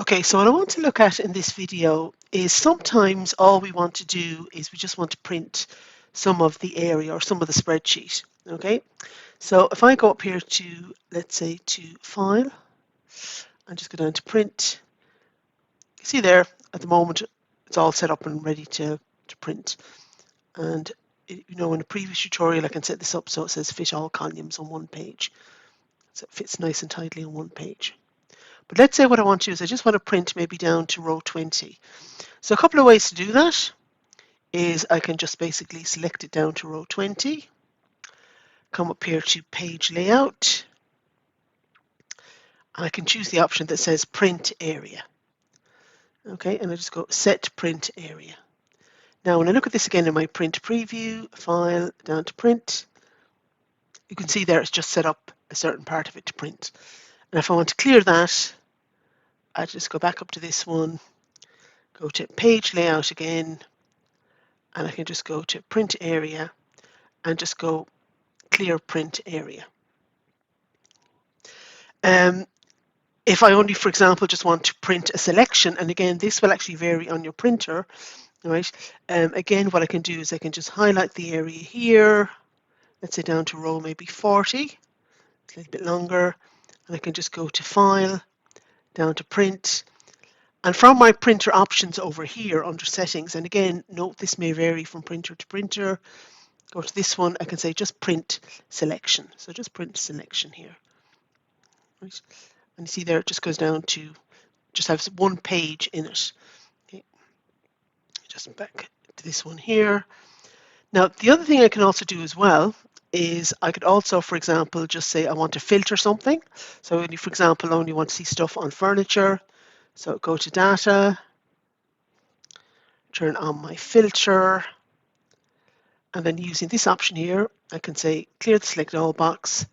Okay, so what I want to look at in this video is sometimes all we want to do is we just want to print some of the area or some of the spreadsheet. Okay, so if I go up here to, let's say, to File, and just go down to Print, you see there at the moment it's all set up and ready to print. And in a previous tutorial I can set this up so it says fit all columns on one page. So it fits nice and tightly on one page. But let's say what I want to do is I just want to print maybe down to row 20. So a couple of ways to do that is I can just basically select it down to row 20, come up here to page layout, and I can choose the option that says print area. Okay, and I just go set print area. Now when I look at this again in my print preview, file, down to print, you can see there it's just set up a certain part of it to print. And if I want to clear that, I just go back up to this one, go to page layout again, and I can just go to print area and just go clear print area. If I only, for example, just want to print a selection, and again, this will actually vary on your printer, right? Again, what I can do is I can just highlight the area here, let's say down to row maybe 40, it's a little bit longer, and I can just go to File, down to Print, and from my printer options over here under Settings, and again, note this may vary from printer to printer, go to this one, I can say just Print Selection. So just Print Selection here. Right. And you see there it just goes down to, just has one page in it. Okay. Just back to this one here. Now, the other thing I can also do as well is I could also, for example, just say I want to filter something. So, for example, I only want to see stuff on furniture. So go to Data, turn on my filter, and then using this option here, I can say clear the select all box,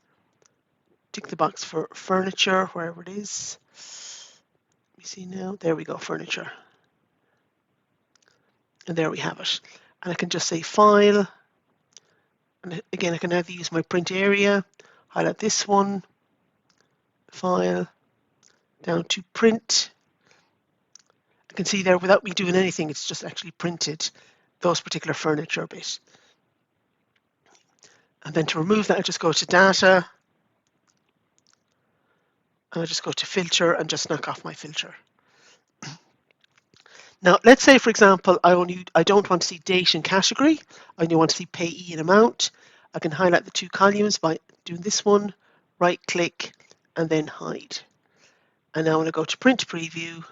tick the box for furniture, wherever it is. You see now, there we go, furniture. And there we have it. And I can just say File, and again I can either use my print area, highlight this one, File, down to Print. I can see there without me doing anything, it's just actually printed those particular furniture bit. And then to remove that, I just go to Data, and I just go to Filter and just knock off my filter. Now, let's say, for example, I don't want to see date and category. I only want to see payee and amount. I can highlight the two columns by doing this one, right click, and then hide. And now when I go to print preview,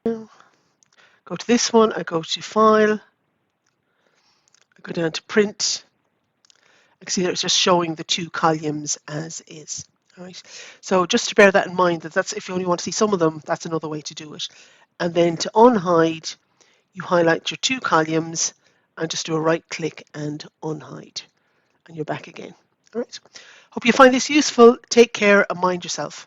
go to this one, I go to File, I go down to Print. I can see that it's just showing the two columns as is. All right. So just to bear that in mind, that's if you only want to see some of them, that's another way to do it. And then to unhide, you highlight your two columns and just do a right click and unhide. And you're back again. All right. Hope you find this useful. Take care and mind yourself.